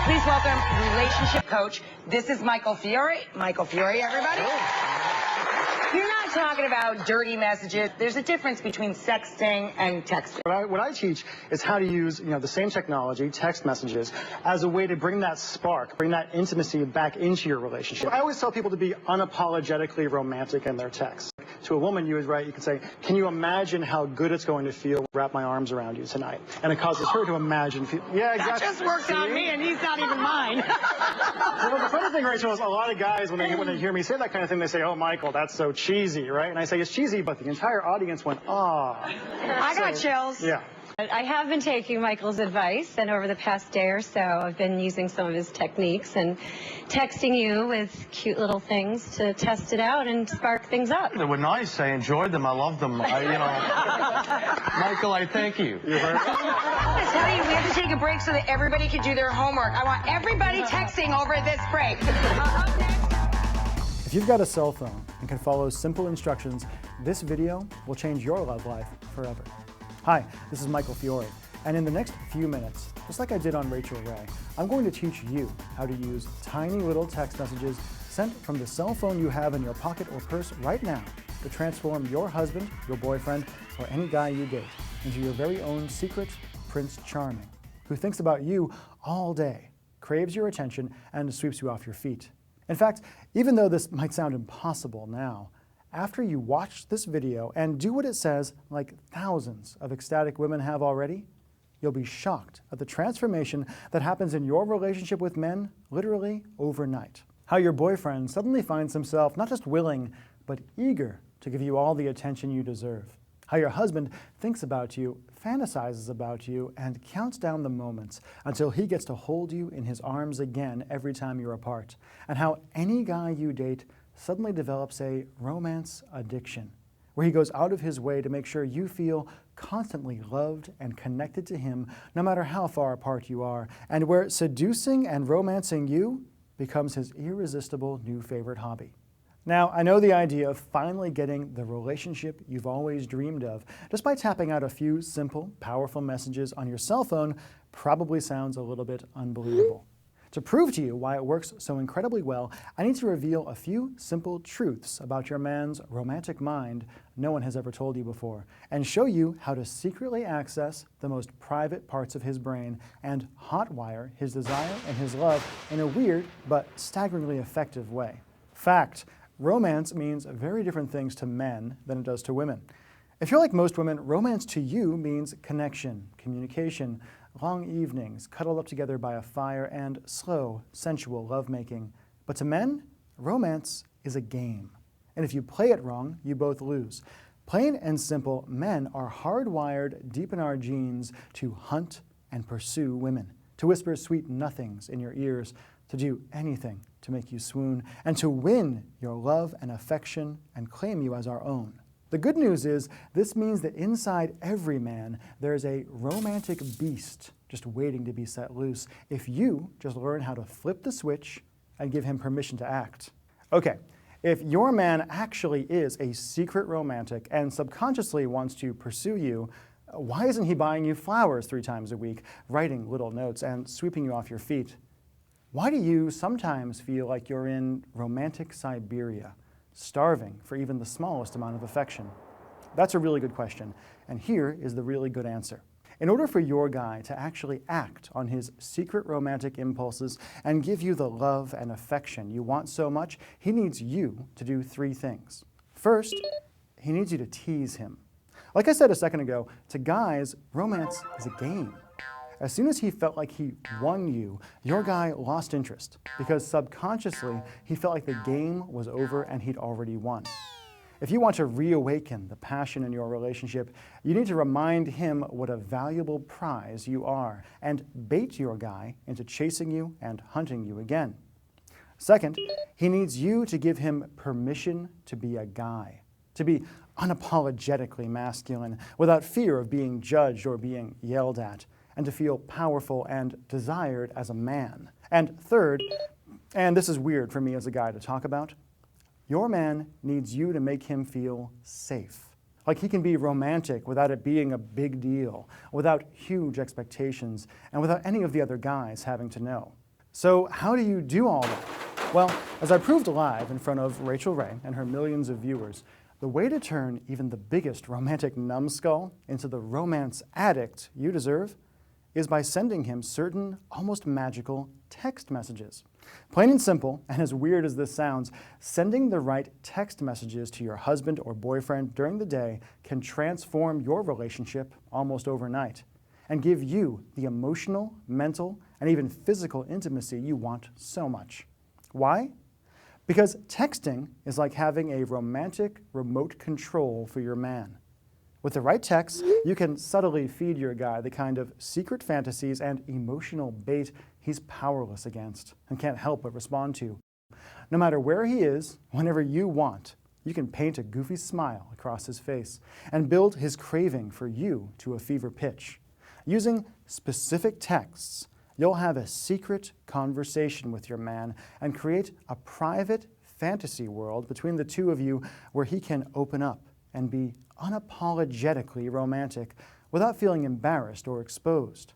Please welcome relationship coach. This is Michael Fiore. Michael Fiore, everybody. You're not talking about dirty messages. There's a difference between sexting and texting. What I teach is how to use, the same technology, text messages, as a way to bring that spark, bring that intimacy back into your relationship. I always tell people to be unapologetically romantic in their texts. To a woman, you could say, can you imagine how good it's going to feel to wrap my arms around you tonight? And it causes her to imagine. Yeah, exactly. That just worked on me, and he's not even mine. Well, the funny thing, Rachel, is a lot of guys, when they hear me say that kind of thing, they say, oh, Michael, that's so cheesy, right? And I say, it's cheesy, but the entire audience went, ah. I got chills. Yeah. I have been taking Michael's advice, and over the past day or so, I've been using some of his techniques and texting you with cute little things to test it out and spark things up. They were nice. I enjoyed them. I loved them. Michael, I thank you. I tell you, we have to take a break so that everybody can do their homework. I want everybody texting over this break. Up next. If you've got a cell phone and can follow simple instructions, this video will change your love life forever. Hi, this is Michael Fiore, and in the next few minutes, just like I did on Rachel Ray, I'm going to teach you how to use tiny little text messages sent from the cell phone you have in your pocket or purse right now to transform your husband, your boyfriend, or any guy you date into your very own secret Prince Charming, who thinks about you all day, craves your attention, and sweeps you off your feet. In fact, even though this might sound impossible now, after you watch this video and do what it says, like thousands of ecstatic women have already, you'll be shocked at the transformation that happens in your relationship with men literally overnight. How your boyfriend suddenly finds himself not just willing, but eager to give you all the attention you deserve. How your husband thinks about you, fantasizes about you, and counts down the moments until he gets to hold you in his arms again every time you're apart. And how any guy you date suddenly develops a romance addiction, where he goes out of his way to make sure you feel constantly loved and connected to him, no matter how far apart you are, and where seducing and romancing you becomes his irresistible new favorite hobby. Now, I know the idea of finally getting the relationship you've always dreamed of just by tapping out a few simple, powerful messages on your cell phone probably sounds a little bit unbelievable. To prove to you why it works so incredibly well, I need to reveal a few simple truths about your man's romantic mind no one has ever told you before, and show you how to secretly access the most private parts of his brain and hotwire his desire and his love in a weird but staggeringly effective way. Fact: romance means very different things to men than it does to women. If you're like most women, romance to you means connection, communication, long evenings, cuddled up together by a fire, and slow, sensual lovemaking. But to men, romance is a game. And if you play it wrong, you both lose. Plain and simple, men are hardwired deep in our genes to hunt and pursue women, to whisper sweet nothings in your ears, to do anything to make you swoon, and to win your love and affection and claim you as our own. The good news is, this means that inside every man, there's a romantic beast just waiting to be set loose if you just learn how to flip the switch and give him permission to act. Okay, if your man actually is a secret romantic and subconsciously wants to pursue you, why isn't he buying you flowers 3 times a week, writing little notes, and sweeping you off your feet? Why do you sometimes feel like you're in romantic Siberia, starving for even the smallest amount of affection? That's a really good question, and here is the really good answer. In order for your guy to actually act on his secret romantic impulses and give you the love and affection you want so much, he needs you to do 3 things. First, he needs you to tease him. Like I said a second ago, to guys, romance is a game. As soon as he felt like he won you, your guy lost interest, because subconsciously he felt like the game was over and he'd already won. If you want to reawaken the passion in your relationship, you need to remind him what a valuable prize you are and bait your guy into chasing you and hunting you again. Second, he needs you to give him permission to be a guy, to be unapologetically masculine without fear of being judged or being yelled at, and to feel powerful and desired as a man. And third, and this is weird for me as a guy to talk about, your man needs you to make him feel safe. Like he can be romantic without it being a big deal, without huge expectations, and without any of the other guys having to know. So how do you do all that? Well, as I proved live in front of Rachel Ray and her millions of viewers, the way to turn even the biggest romantic numbskull into the romance addict you deserve is by sending him certain almost magical text messages. Plain and simple, and as weird as this sounds, sending the right text messages to your husband or boyfriend during the day can transform your relationship almost overnight and give you the emotional, mental, and even physical intimacy you want so much. Why? Because texting is like having a romantic remote control for your man. With the right text, you can subtly feed your guy the kind of secret fantasies and emotional bait he's powerless against and can't help but respond to. No matter where he is, whenever you want, you can paint a goofy smile across his face and build his craving for you to a fever pitch. Using specific texts, you'll have a secret conversation with your man and create a private fantasy world between the two of you where he can open up and be unapologetically romantic without feeling embarrassed or exposed,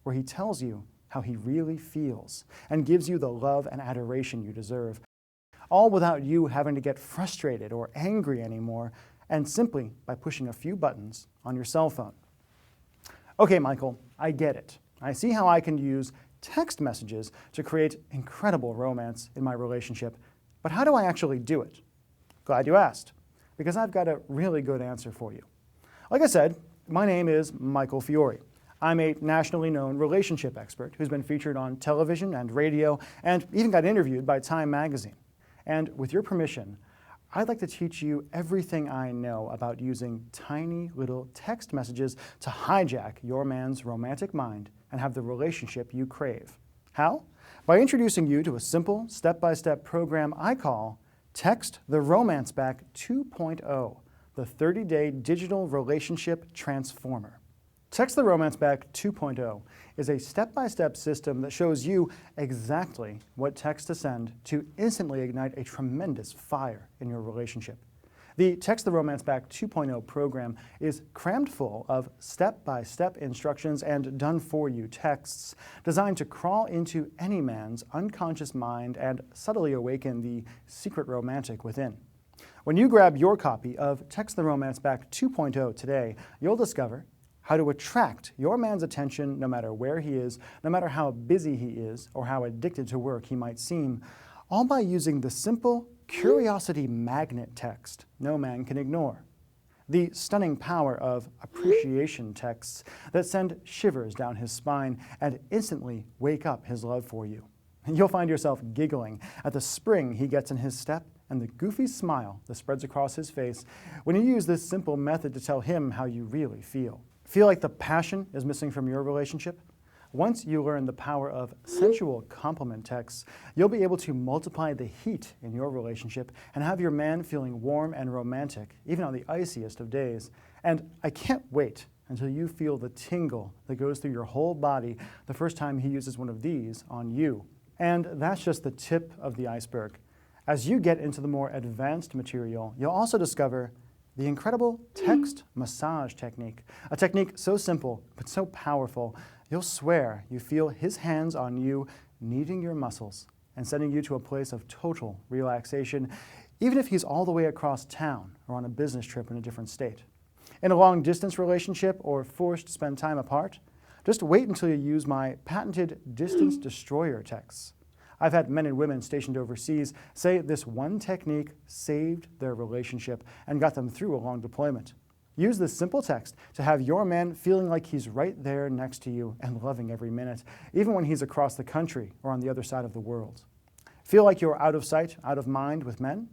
where he tells you how he really feels and gives you the love and adoration you deserve, all without you having to get frustrated or angry anymore, and simply by pushing a few buttons on your cell phone. Okay, Michael, I get it. I see how I can use text messages to create incredible romance in my relationship, but how do I actually do it? Glad you asked, because I've got a really good answer for you. Like I said, my name is Michael Fiore. I'm a nationally known relationship expert who's been featured on television and radio and even got interviewed by Time magazine. And with your permission, I'd like to teach you everything I know about using tiny little text messages to hijack your man's romantic mind and have the relationship you crave. How? By introducing you to a simple step-by-step program I call Text the Romance Back 2.0, the 30-day digital relationship transformer. Text the Romance Back 2.0 is a step-by-step system that shows you exactly what text to send to instantly ignite a tremendous fire in your relationship. The Text the Romance Back 2.0 program is crammed full of step-by-step instructions and done-for-you texts designed to crawl into any man's unconscious mind and subtly awaken the secret romantic within. When you grab your copy of Text the Romance Back 2.0 today, you'll discover how to attract your man's attention no matter where he is, no matter how busy he is, or how addicted to work he might seem, all by using the simple curiosity magnet text no man can ignore. The stunning power of appreciation texts that send shivers down his spine and instantly wake up his love for you. You'll find yourself giggling at the spring he gets in his step and the goofy smile that spreads across his face when you use this simple method to tell him how you really feel. Feel like the passion is missing from your relationship? Once you learn the power of sensual compliment texts, you'll be able to multiply the heat in your relationship and have your man feeling warm and romantic, even on the iciest of days. And I can't wait until you feel the tingle that goes through your whole body the first time he uses one of these on you. And that's just the tip of the iceberg. As you get into the more advanced material, you'll also discover the incredible text massage technique, a technique so simple but so powerful, you'll swear you feel his hands on you, kneading your muscles and sending you to a place of total relaxation, even if he's all the way across town or on a business trip in a different state. In a long-distance relationship or forced to spend time apart, just wait until you use my patented distance destroyer texts. I've had men and women stationed overseas say this one technique saved their relationship and got them through a long deployment. Use this simple text to have your man feeling like he's right there next to you and loving every minute, even when he's across the country or on the other side of the world. Feel like you're out of sight, out of mind with men?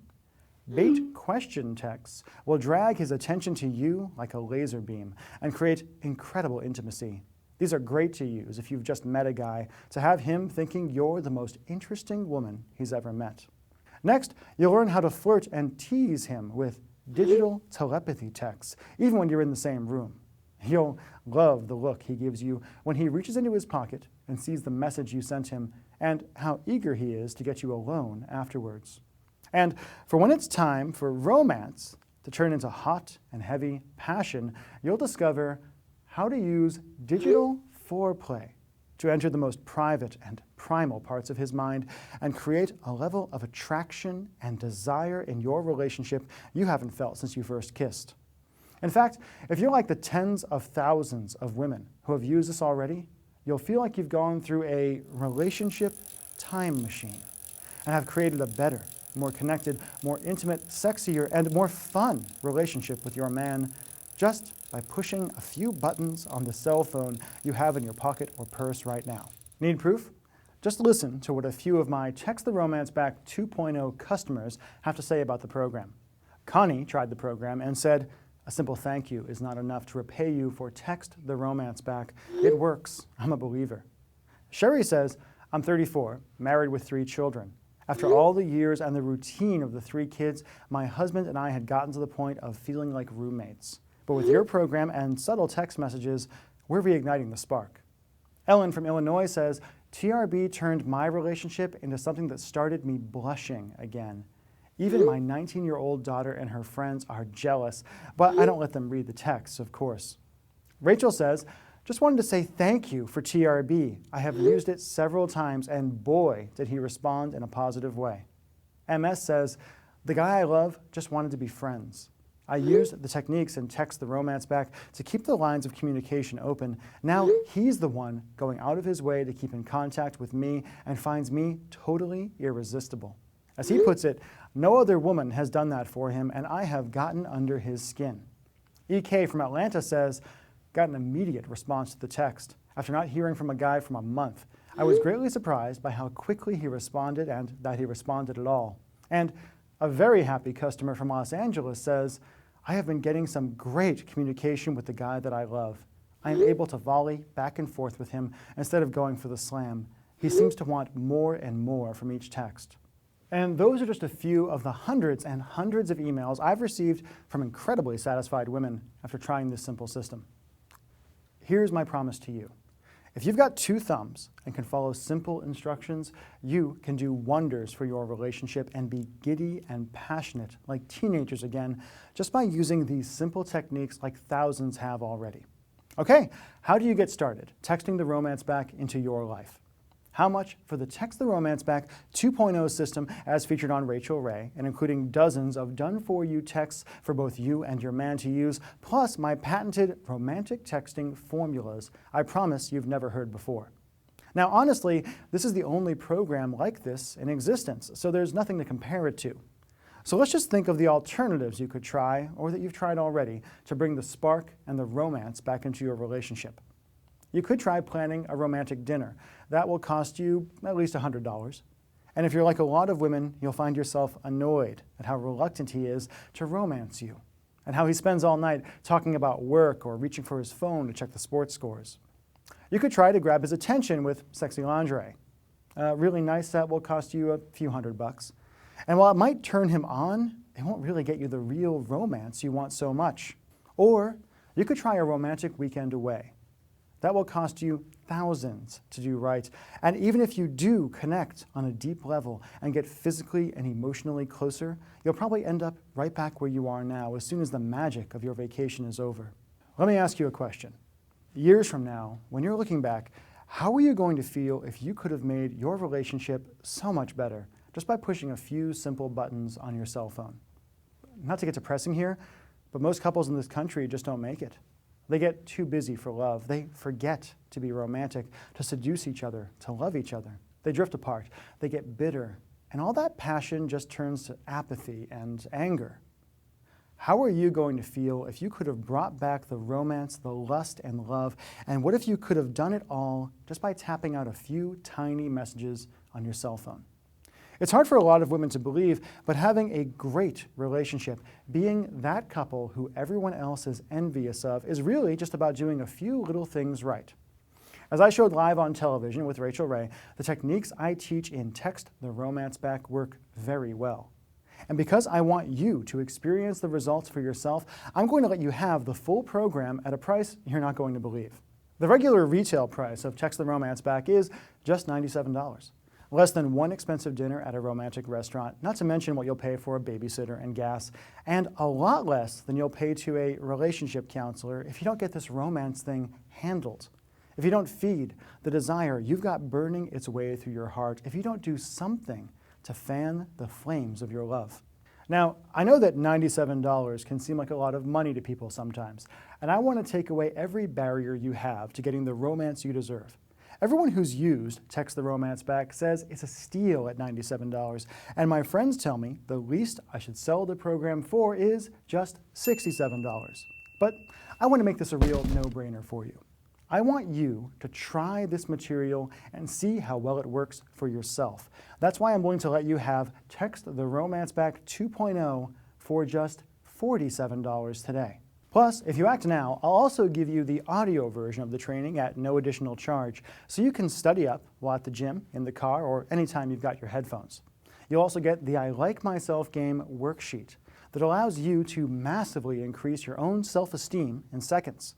Bait question texts will drag his attention to you like a laser beam and create incredible intimacy. These are great to use if you've just met a guy, to have him thinking you're the most interesting woman he's ever met. Next, you'll learn how to flirt and tease him with digital telepathy texts, even when you're in the same room. You'll love the look he gives you when he reaches into his pocket and sees the message you sent him, and how eager he is to get you alone afterwards. And for when it's time for romance to turn into hot and heavy passion, you'll discover how to use digital foreplay to enter the most private and primal parts of his mind and create a level of attraction and desire in your relationship you haven't felt since you first kissed. In fact, if you're like the tens of thousands of women who have used this already, you'll feel like you've gone through a relationship time machine and have created a better, more connected, more intimate, sexier, and more fun relationship with your man just by pushing a few buttons on the cell phone you have in your pocket or purse right now. Need proof? Just listen to what a few of my Text the Romance Back 2.0 customers have to say about the program. Connie tried the program and said, "A simple thank you is not enough to repay you for Text the Romance Back. It works. I'm a believer." Sherry says, "I'm 34, married with 3 children. After all the years and the routine of the 3 kids, my husband and I had gotten to the point of feeling like roommates. But with your program and subtle text messages, we're reigniting the spark." Ellen from Illinois says, "TRB turned my relationship into something that started me blushing again. Even my 19-year-old daughter and her friends are jealous, but I don't let them read the texts, of course." Rachel says, "Just wanted to say thank you for TRB. I have used it several times, and boy, did he respond in a positive way." MS says, "The guy I love just wanted to be friends. I used the techniques in Text the Romance Back to keep the lines of communication open. Now he's the one going out of his way to keep in contact with me and finds me totally irresistible. As he puts it, no other woman has done that for him, and I have gotten under his skin." EK from Atlanta says, "Got an immediate response to the text. After not hearing from a guy from a month, I was greatly surprised by how quickly he responded and that he responded at all." And a very happy customer from Los Angeles says, "I have been getting some great communication with the guy that I love. I am able to volley back and forth with him instead of going for the slam. He seems to want more and more from each text." And those are just a few of the hundreds and hundreds of emails I've received from incredibly satisfied women after trying this simple system. Here's my promise to you. If you've got 2 thumbs and can follow simple instructions, you can do wonders for your relationship and be giddy and passionate like teenagers again just by using these simple techniques like thousands have already. Okay, how do you get started texting the romance back into your life? How much for the Text the Romance Back 2.0 system as featured on Rachel Ray, and including dozens of done-for-you texts for both you and your man to use, plus my patented romantic texting formulas I promise you've never heard before. Now, honestly, this is the only program like this in existence, so there's nothing to compare it to. So let's just think of the alternatives you could try, or that you've tried already, to bring the spark and the romance back into your relationship. You could try planning a romantic dinner. That will cost you at least $100. And if you're like a lot of women, you'll find yourself annoyed at how reluctant he is to romance you, and how he spends all night talking about work or reaching for his phone to check the sports scores. You could try to grab his attention with sexy lingerie. A really nice set will cost you a few $100. And while it might turn him on, it won't really get you the real romance you want so much. Or you could try a romantic weekend away. That will cost you thousands to do right. And even if you do connect on a deep level and get physically and emotionally closer, you'll probably end up right back where you are now as soon as the magic of your vacation is over. Let me ask you a question. Years from now, when you're looking back, how are you going to feel if you could have made your relationship so much better just by pushing a few simple buttons on your cell phone? Not to get depressing here, but most couples in this country just don't make it. They get too busy for love. They forget to be romantic, to seduce each other, to love each other. They drift apart. They get bitter. And all that passion just turns to apathy and anger. How are you going to feel if you could have brought back the romance, the lust, and love? And what if you could have done it all just by tapping out a few tiny messages on your cell phone? It's hard for a lot of women to believe, but having a great relationship, being that couple who everyone else is envious of, is really just about doing a few little things right. As I showed live on television with Rachel Ray, the techniques I teach in Text the Romance Back work very well. And because I want you to experience the results for yourself, I'm going to let you have the full program at a price you're not going to believe. The regular retail price of Text the Romance Back is just $97. Less than one expensive dinner at a romantic restaurant, not to mention what you'll pay for a babysitter and gas, and a lot less than you'll pay to a relationship counselor if you don't get this romance thing handled. if you don't feed the desire you've got burning its way through your heart, if you don't do something to fan the flames of your love. Now, I know that $97 can seem like a lot of money to people sometimes, and I want to take away every barrier you have to getting the romance you deserve. Everyone who's used Text the Romance Back says it's a steal at $97, and my friends tell me the least I should sell the program for is just $67. But I want to make this a real no-brainer for you. I want you to try this material and see how well it works for yourself. That's why I'm willing to let you have Text the Romance Back 2.0 for just $47 today. Plus, if you act now, I'll also give you the audio version of the training at no additional charge, so you can study up while at the gym, in the car, or anytime you've got your headphones. You'll also get the I Like Myself game worksheet that allows you to massively increase your own self-esteem in seconds.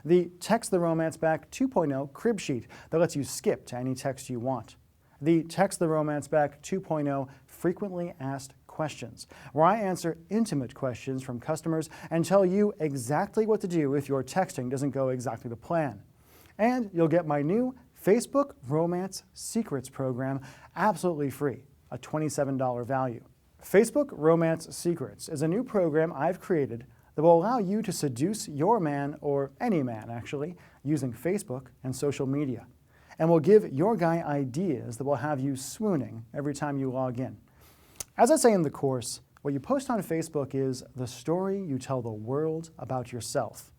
The Text the Romance Back 2.0 crib sheet that lets you skip to any text you want. The Text the Romance Back 2.0 frequently asked questions, where I answer intimate questions from customers and tell you exactly what to do if your texting doesn't go exactly to plan. And you'll get my new Facebook Romance Secrets program absolutely free, a $27 value. Facebook Romance Secrets is a new program I've created that will allow you to seduce your man, or any man actually, using Facebook and social media, and will give your guy ideas that will have you swooning every time you log in. As I say in the course, what you post on Facebook is the story you tell the world about yourself.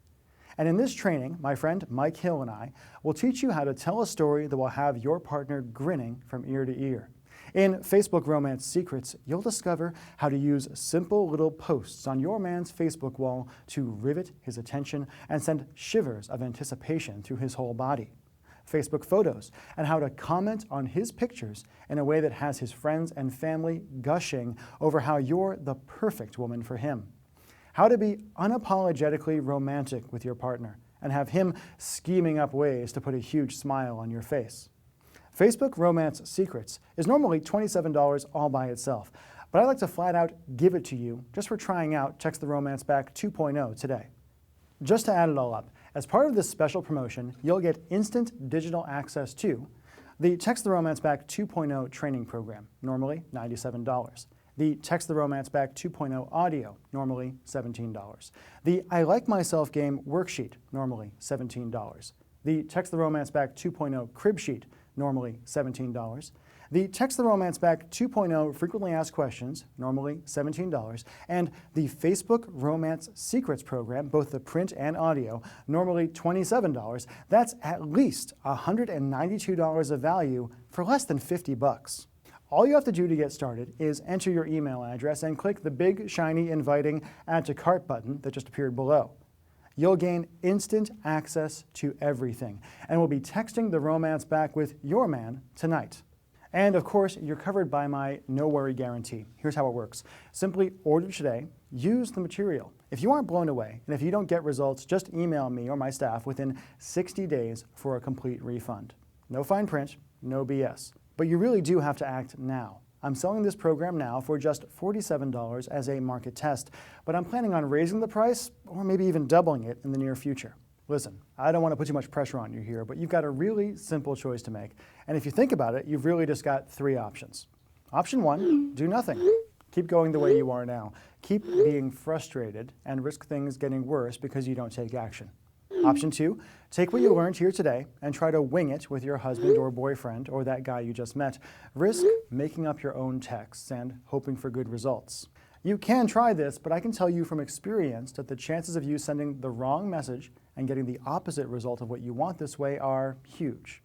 And in this training, my friend Mike Hill and I will teach you how to tell a story that will have your partner grinning from ear to ear. In Facebook Romance Secrets, you'll discover how to use simple little posts on your man's Facebook wall to rivet his attention and send shivers of anticipation through his whole body. Facebook photos, and how to comment on his pictures in a way that has his friends and family gushing over how you're the perfect woman for him. How to be unapologetically romantic with your partner and have him scheming up ways to put a huge smile on your face. Facebook Romance Secrets is normally $27 all by itself, but I like to flat out give it to you just for trying out Text the Romance Back 2.0 today. Just to add it all up, as part of this special promotion, you'll get instant digital access to the Text the Romance Back 2.0 training program, normally $97. The Text the Romance Back 2.0 audio, normally $17. The I Like Myself game worksheet, normally $17. The Text the Romance Back 2.0 crib sheet, normally $17. The Text the Romance Back 2.0 frequently asked questions, normally $17, and the Facebook Romance Secrets program, both the print and audio, normally $27. That's at least $192 of value for less than 50 bucks. All you have to do to get started is enter your email address and click the big, shiny, inviting Add to Cart button that just appeared below. You'll gain instant access to everything, and we'll be texting the romance back with your man tonight. And of course, you're covered by my no worry guarantee. Here's how it works. Simply order today, use the material. If you aren't blown away, and if you don't get results, just email me or my staff within 60 days for a complete refund. No fine print, no BS. But you really do have to act now. I'm selling this program now for just $47 as a market test, but I'm planning on raising the price or maybe even doubling it in the near future. Listen, I don't want to put too much pressure on you here, but you've got a really simple choice to make. And if you think about it, you've really just got three options. Option one, do nothing. Keep going the way you are now. Keep being frustrated and risk things getting worse because you don't take action. Option two, take what you learned here today and try to wing it with your husband or boyfriend or that guy you just met. Risk making up your own texts and hoping for good results. You can try this, but I can tell you from experience that the chances of you sending the wrong message and getting the opposite result of what you want this way are huge.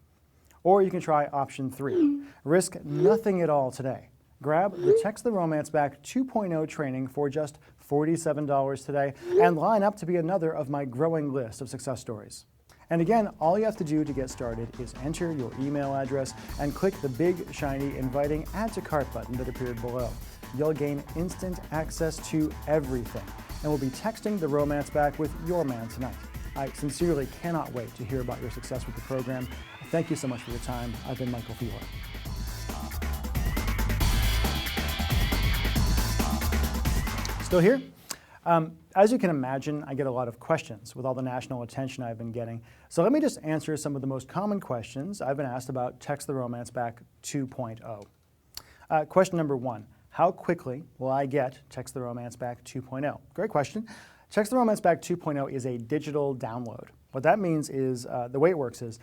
Or you can try option three, risk nothing at all today. Grab the Text the Romance Back 2.0 training for just $47 today and line up to be another of my growing list of success stories. And again, all you have to do to get started is enter your email address and click the big, shiny, inviting Add to Cart button that appeared below. You'll gain instant access to everything, and we'll be texting the romance back with your man tonight. I sincerely cannot wait to hear about your success with the program. Thank you so much for your time. I've been Michael Fiore. Still here? As you can imagine, I get a lot of questions with all the national attention I've been getting. So let me just answer some of the most common questions I've been asked about Text the Romance Back 2.0. Question number 1, how quickly will I get Text the Romance Back 2.0? Great question. Text the Romance Back 2.0 is a digital download. What that means is, the way it works is,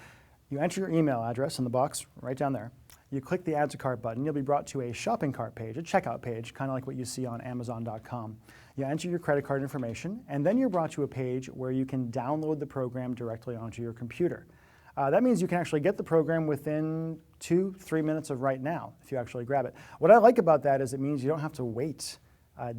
you enter your email address in the box right down there. You click the Add to Cart button. You'll be brought to a shopping cart page, a checkout page, kind of like what you see on Amazon.com. You enter your credit card information, and then you're brought to a page where you can download the program directly onto your computer. That means you can actually get the program within 2-3 minutes of right now, if you actually grab it. What I like about that is it means you don't have to wait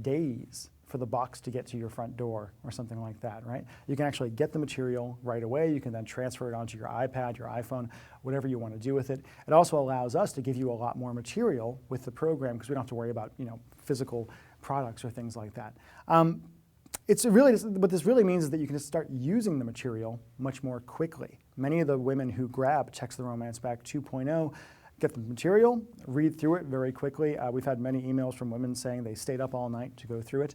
days for the box to get to your front door or something like that, right? You can actually get the material right away. You can then transfer it onto your iPad, your iPhone, whatever you want to do with it. It also allows us to give you a lot more material with the program because we don't have to worry about, physical products or things like that. What this really means is that you can just start using the material much more quickly. Many of the women who grab Text the Romance Back 2.0 get the material, read through it very quickly. We've had many emails from women saying they stayed up all night to go through it.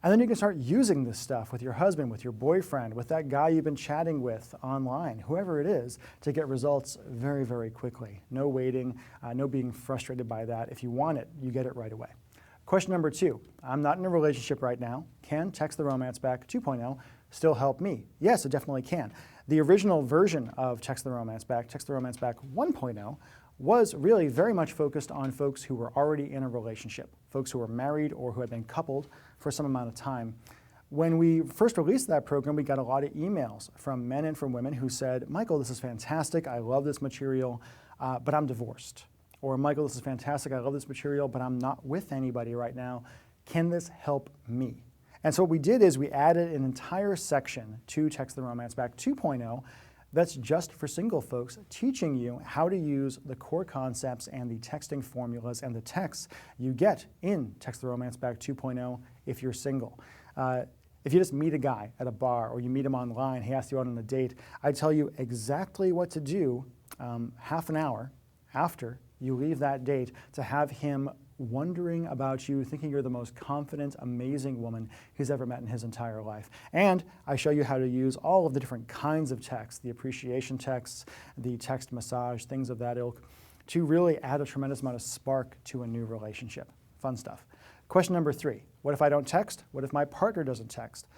And then you can start using this stuff with your husband, with your boyfriend, with that guy you've been chatting with online, whoever it is, to get results very, very quickly. No waiting, no being frustrated by that. If you want it, you get it right away. Question number 2, I'm not in a relationship right now. Can Text the Romance Back 2.0 still help me? Yes, it definitely can. The original version of Text the Romance Back 1.0, was really very much focused on folks who were already in a relationship, folks who were married or who had been coupled for some amount of time. When we first released that program, we got a lot of emails from men and from women who said, Michael, this is fantastic, I love this material, but I'm divorced. Or Michael, this is fantastic, I love this material, but I'm not with anybody right now. Can this help me? And so what we did is we added an entire section to Text the Romance Back 2.0 that's just for single folks, teaching you how to use the core concepts and the texting formulas and the texts you get in Text the Romance Back 2.0 if you're single. If you just meet a guy at a bar or you meet him online, he asks you out on a date, I tell you exactly what to do half an hour after you leave that date to have him wondering about you, thinking you're the most confident, amazing woman he's ever met in his entire life. And I show you how to use all of the different kinds of text, the appreciation texts, the text massage, things of that ilk, to really add a tremendous amount of spark to a new relationship. Fun stuff. Question number 3, what if I don't text? What if my partner doesn't text?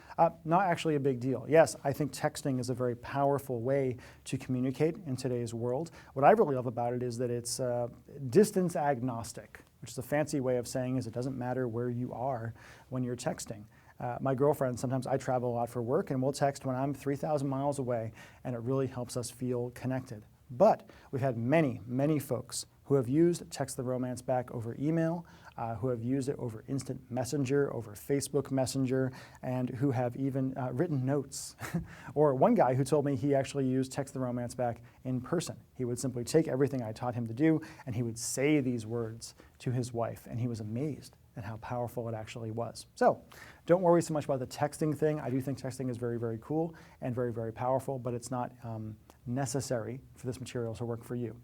Not actually a big deal. Yes, I think texting is a very powerful way to communicate in today's world. What I really love about it is that it's distance agnostic, which is a fancy way of saying is it doesn't matter where you are when you're texting. My girlfriend, sometimes I travel a lot for work, and we'll text when I'm 3,000 miles away, and it really helps us feel connected. But we've had many, many folks who have used Text the Romance Back over email, who have used it over Instant Messenger, over Facebook Messenger, and who have even written notes. Or one guy who told me he actually used Text the Romance Back in person. He would simply take everything I taught him to do, and he would say these words to his wife, and he was amazed at how powerful it actually was. So don't worry so much about the texting thing. I do think texting is very, very cool and very, very powerful, but it's not necessary for this material to work for you.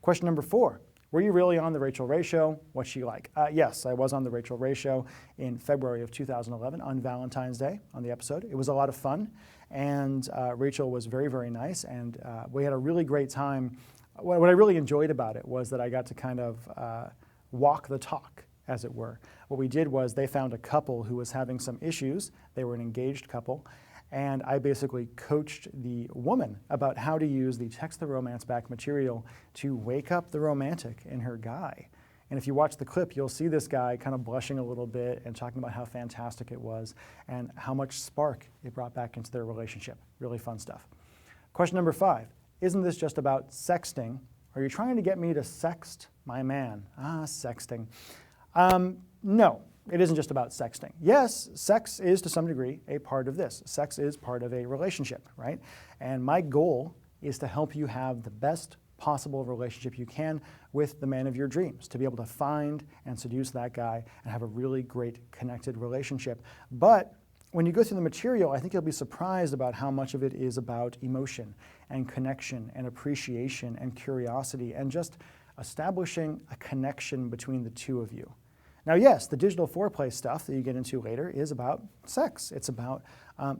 Question number 4, were you really on the Rachel Ray Show? What's she like? Yes, I was on the Rachel Ray Show in February of 2011 on Valentine's Day on the episode. It was a lot of fun, and Rachel was very, very nice, and we had a really great time. What I really enjoyed about it was that I got to kind of walk the talk, as it were. What we did was they found a couple who was having some issues. They were an engaged couple. And I basically coached the woman about how to use the Text the Romance Back material to wake up the romantic in her guy. And if you watch the clip, you'll see this guy kind of blushing a little bit and talking about how fantastic it was and how much spark it brought back into their relationship. Really fun stuff. Question number 5, isn't this just about sexting? Are you trying to get me to sext my man? Sexting. No. It isn't just about sexting. Yes, sex is to some degree a part of this. Sex is part of a relationship, right? And my goal is to help you have the best possible relationship you can with the man of your dreams, to be able to find and seduce that guy and have a really great connected relationship. But when you go through the material, I think you'll be surprised about how much of it is about emotion and connection and appreciation and curiosity and just establishing a connection between the two of you. Now, yes, the digital foreplay stuff that you get into later is about sex. It's about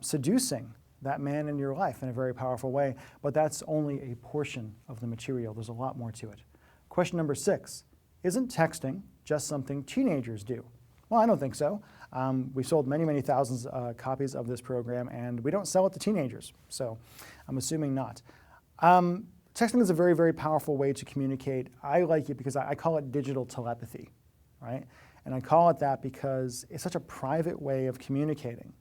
seducing that man in your life in a very powerful way, but that's only a portion of the material. There's a lot more to it. Question number 6, isn't texting just something teenagers do? Well, I don't think so. We sold many, many thousands copies of this program, and we don't sell it to teenagers, so I'm assuming not. Texting is a very, very powerful way to communicate. I like it because I call it digital telepathy, right? And I call it that because it's such a private way of communicating.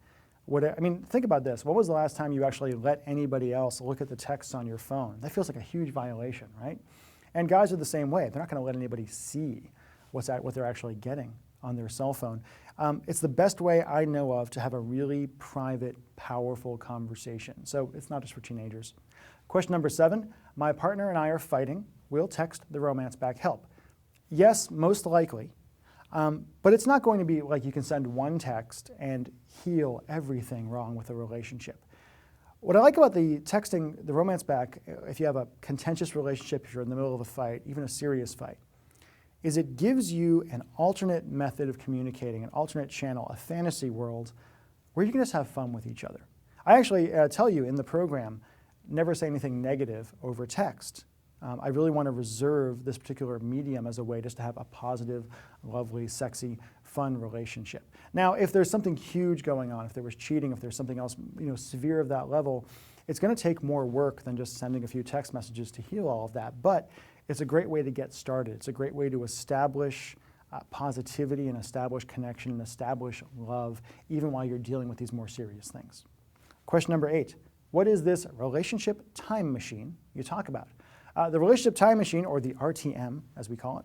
I mean, think about this. When was the last time you actually let anybody else look at the texts on your phone? That feels like a huge violation, right? And guys are the same way. They're not going to let anybody see what they're actually getting on their cell phone. It's the best way I know of to have a really private, powerful conversation. So it's not just for teenagers. Question number 7, my partner and I are fighting. We'll text the romance back help. Yes, most likely. But it's not going to be like you can send one text and heal everything wrong with a relationship. What I like about the texting the romance back, if you have a contentious relationship, if you're in the middle of a fight, even a serious fight, is it gives you an alternate method of communicating, an alternate channel, a fantasy world where you can just have fun with each other. I actually tell you in the program, never say anything negative over text. I really want to reserve this particular medium as a way just to have a positive, lovely, sexy, fun relationship. Now, if there's something huge going on, if there was cheating, if there's something else, severe of that level, it's going to take more work than just sending a few text messages to heal all of that. But it's a great way to get started. It's a great way to establish positivity and establish connection and establish love, even while you're dealing with these more serious things. Question number 8, what is this relationship time machine you talk about? The relationship time machine, or the RTM, as we call it,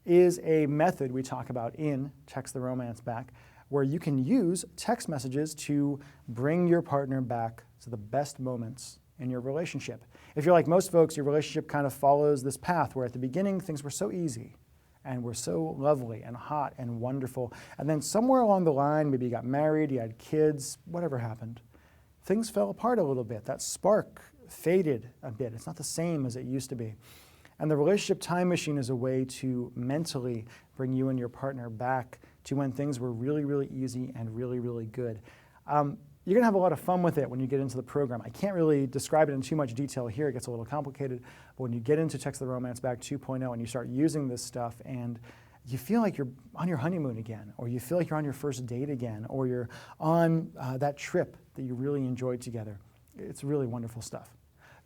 is a method we talk about in Text the Romance Back, where you can use text messages to bring your partner back to the best moments in your relationship. If you're like most folks, your relationship kind of follows this path where at the beginning things were so easy and were so lovely and hot and wonderful, and then somewhere along the line, maybe you got married, you had kids, whatever happened, things fell apart a little bit. That spark faded a bit. It's not the same as it used to be. And the relationship time machine is a way to mentally bring you and your partner back to when things were really, really easy and really, really good. You're going to have a lot of fun with it when you get into the program. I can't really describe it in too much detail here. It gets a little complicated. But when you get into Text the Romance Back 2.0 and you start using this stuff and you feel like you're on your honeymoon again, or you feel like you're on your first date again, or you're on that trip that you really enjoyed together, it's really wonderful stuff.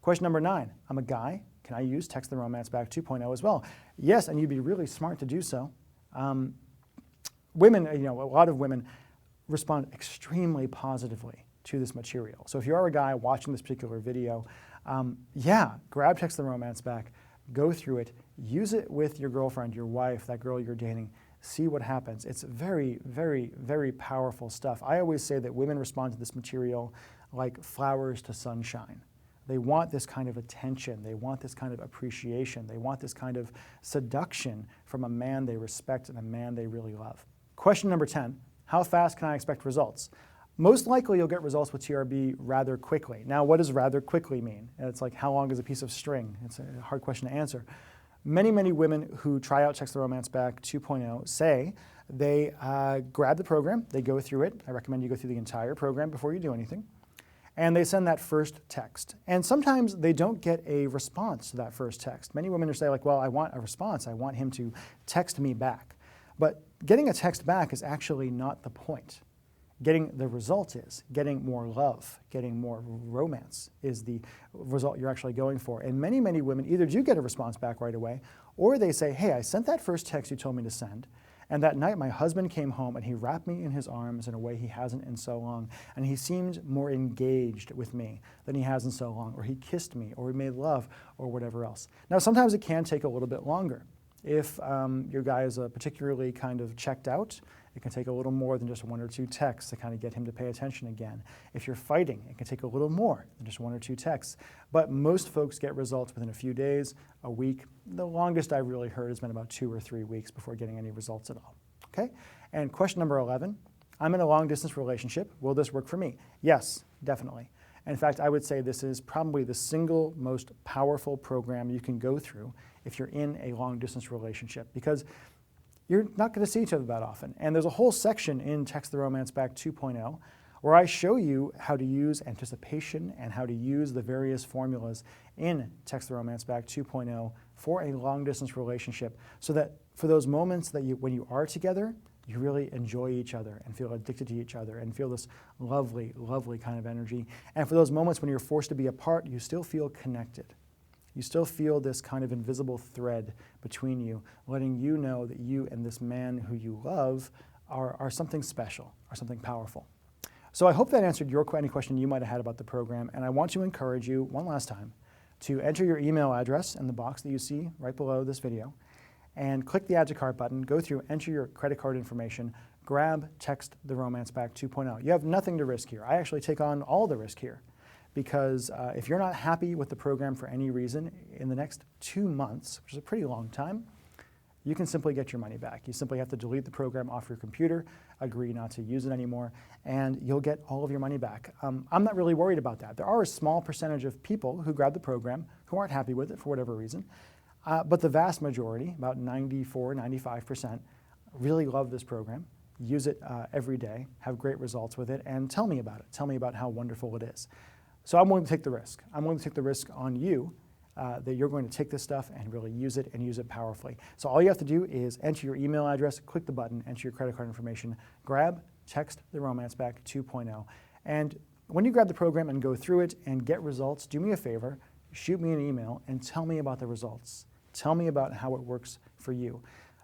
Question number 9, I'm a guy. Can I use Text the Romance Back 2.0 as well? Yes, and you'd be really smart to do so. Women, a lot of women respond extremely positively to this material. So if you are a guy watching this particular video, grab Text the Romance Back, go through it, use it with your girlfriend, your wife, that girl you're dating, see what happens. It's very, very, very powerful stuff. I always say that women respond to this material like flowers to sunshine. They want this kind of attention. They want this kind of appreciation. They want this kind of seduction from a man they respect and a man they really love. Question number 10, how fast can I expect results? Most likely you'll get results with TRB rather quickly. Now, what does rather quickly mean? It's like, how long is a piece of string? It's a hard question to answer. Many, many women who try out Text the Romance Back 2.0 say they grab the program, they go through it. I recommend you go through the entire program before you do anything. And they send that first text. And sometimes they don't get a response to that first text. Many women are saying, like, well, I want a response. I want him to text me back. But getting a text back is actually not the point. Getting the result is, getting more love, getting more romance is the result you're actually going for. And many, many women either do get a response back right away, or they say, hey, I sent that first text you told me to send, and that night my husband came home and he wrapped me in his arms in a way he hasn't in so long, and he seemed more engaged with me than he has in so long, or he kissed me, or we made love, or whatever else. Now, sometimes it can take a little bit longer. If your guy is particularly kind of checked out, it can take a little more than just 1 or 2 texts to kind of get him to pay attention again. If you're fighting, it can take a little more than just 1 or 2 texts. But most folks get results within a few days, a week. The longest I've really heard has been about 2 or 3 weeks before getting any results at all. Okay? And question number 11, I'm in a long-distance relationship. Will this work for me? Yes, definitely. In fact, I would say this is probably the single most powerful program you can go through if you're in a long-distance relationship, because you're not going to see each other that often. And there's a whole section in Text the Romance Back 2.0 where I show you how to use anticipation and how to use the various formulas in Text the Romance Back 2.0 for a long-distance relationship, so that for those moments that when you are together, you really enjoy each other and feel addicted to each other and feel this lovely, lovely kind of energy. And for those moments when you're forced to be apart, you still feel connected. You still feel this kind of invisible thread between you, letting you know that you and this man who you love are something special, are something powerful. So I hope that answered any question you might have had about the program, and I want to encourage you one last time to enter your email address in the box that you see right below this video, and click the Add to Cart button, go through, enter your credit card information, grab Text the Romance Back 2.0. You have nothing to risk here. I actually take on all the risk here, because if you're not happy with the program for any reason, in the next 2 months, which is a pretty long time, you can simply get your money back. You simply have to delete the program off your computer, agree not to use it anymore, and you'll get all of your money back. I'm not really worried about that. There are a small percentage of people who grab the program who aren't happy with it for whatever reason, but the vast majority, about 94, 95%, really love this program, use it every day, have great results with it, and tell me about it. Tell me about how wonderful it is. So I'm willing to take the risk. I'm willing to take the risk on you that you're going to take this stuff and really use it and use it powerfully. So all you have to do is enter your email address, click the button, enter your credit card information, grab Text the Romance Back 2.0. And when you grab the program and go through it and get results, do me a favor, shoot me an email and tell me about the results. Tell me about how it works for you.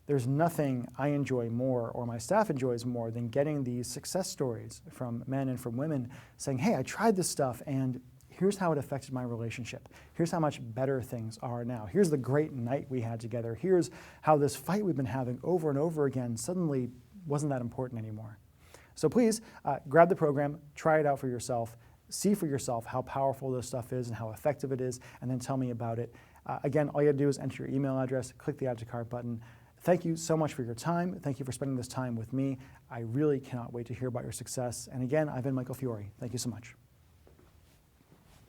There's nothing I enjoy more, or my staff enjoys more, than getting these success stories from men and from women saying, hey, I tried this stuff and here's how it affected my relationship. Here's how much better things are now. Here's the great night we had together. Here's how this fight we've been having over and over again suddenly wasn't that important anymore. So please grab the program, try it out for yourself, see for yourself how powerful this stuff is and how effective it is, and then tell me about it. Again, all you have to do is enter your email address, click the Add to Cart button. Thank you so much for your time. Thank you for spending this time with me. I really cannot wait to hear about your success. And again, I've been Michael Fiore. Thank you so much.